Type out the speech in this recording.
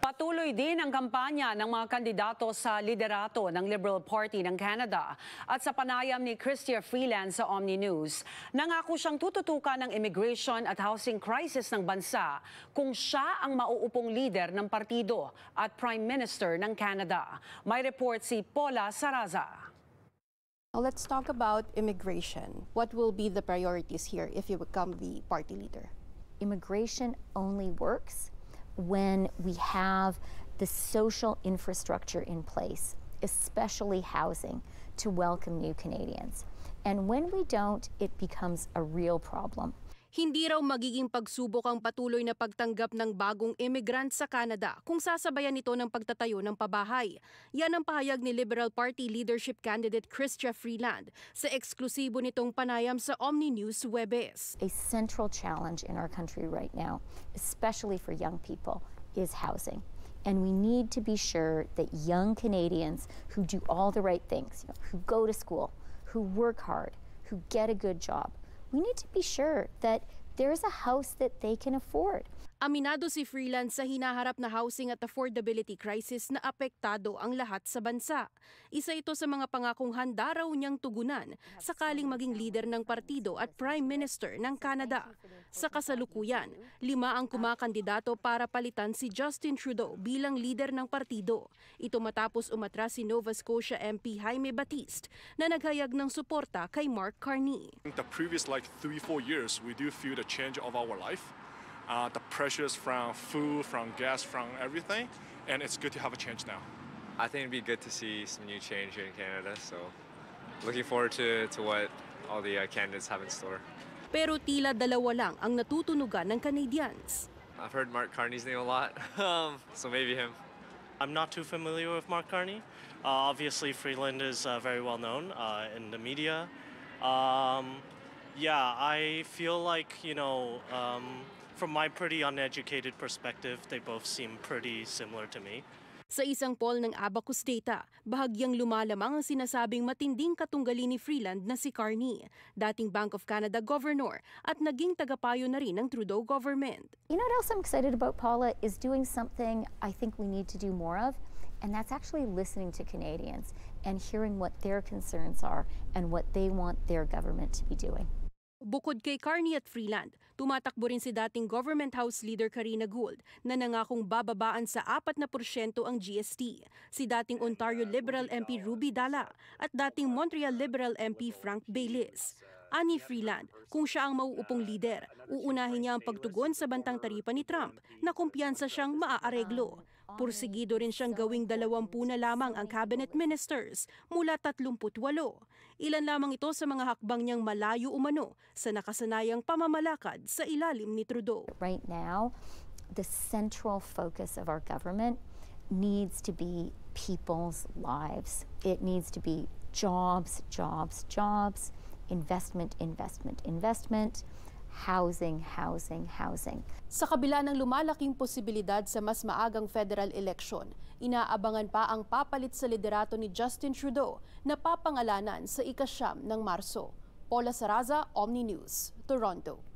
Patuloy din ang kampanya ng mga kandidato sa liderato ng Liberal Party ng Canada. At sa panayam ni Chrystia Freeland sa Omni News, nangako siyang tututukan ng immigration at housing crisis ng bansa kung siya ang mauupong leader ng partido at Prime Minister ng Canada. May report si Paula Saraza. Let's talk about immigration. What will be the priorities here if you become the party leader? Immigration only works when we have the social infrastructure in place, especially housing, to welcome new Canadians. And when we don't, it becomes a real problem. Hindi raw magiging pagsubok ang patuloy na pagtanggap ng bagong immigrant sa Canada kung sasabayan ito ng pagtatayo ng pabahay. Yan ang pahayag ni Liberal Party leadership candidate Chrystia Freeland sa eksklusibo nitong panayam sa Omni News Huwebes. A central challenge in our country right now, especially for young people, is housing. And we need to be sure that young Canadians who do all the right things, who go to school, who work hard, who get a good job, we need to be sure that there's a house that they can afford. Aminado si Freeland sa hinaharap na housing at affordability crisis na apektado ang lahat sa bansa. Isa ito sa mga pangakong handa raw niyang tugunan sakaling maging leader ng partido at Prime Minister ng Canada. Sa kasalukuyan, 5 ang kumakandidato para palitan si Justin Trudeau bilang leader ng partido. Ito matapos umatras si Nova Scotia MP Jaime Batiste na naghayag ng suporta kay Mark Carney. The previous 3-4 years, we do feel the change of our life. The pressures from food, from gas, from everything, and it's good to have a change now. I think it'd be good to see some new change here in Canada, so looking forward to what all the candidates have in store. Pero tila dalawa lang ang natutunugan ng Canadians. I've heard Mark Carney's name a lot, so maybe him. I'm not too familiar with Mark Carney. Obviously, Freeland is very well known in the media. Yeah, I feel like, from my pretty uneducated perspective, they both seem pretty similar to me. Sa isang poll ng Abacus Data, bahagyang lumalamang ang sinasabing matinding katunggali ni Freeland na si Carney, dating Bank of Canada Governor at naging tagapayo na rin ng Trudeau government. You know what else I'm excited about, Paula, is doing something I think we need to do more of, and that's actually listening to Canadians and hearing what their concerns are and what they want their government to be doing. Bukod kay Carney at Freeland, tumatakbo rin si dating Government House Leader Karina Gould na nangakong bababaan sa 4% ang GST, si dating Ontario Liberal MP Ruby Dalla at dating Montreal Liberal MP Frank Baylis. Ani Freeland, kung siya ang mauupong leader, uunahin niya ang pagtugon sa bantang taripa ni Trump na kumpiyansa siyang maaareglo. Pursigido rin siyang gawing 20 na lamang ang cabinet ministers mula 38. Ilan lamang ito sa mga hakbang niyang malayo umano sa nakasanayang pamamalakad sa ilalim ni Trudeau. Right now, the central focus of our government needs to be people's lives. It needs to be jobs, jobs, jobs, investment, investment, investment, housing, housing, housing. Sa kabila ng lumalaking posibilidad sa mas maagang federal election, inaabangan pa ang papalit sa liderato ni Justin Trudeau na papangalanan sa ika-9 ng Marso. Paula Saraza, Omni News, Toronto.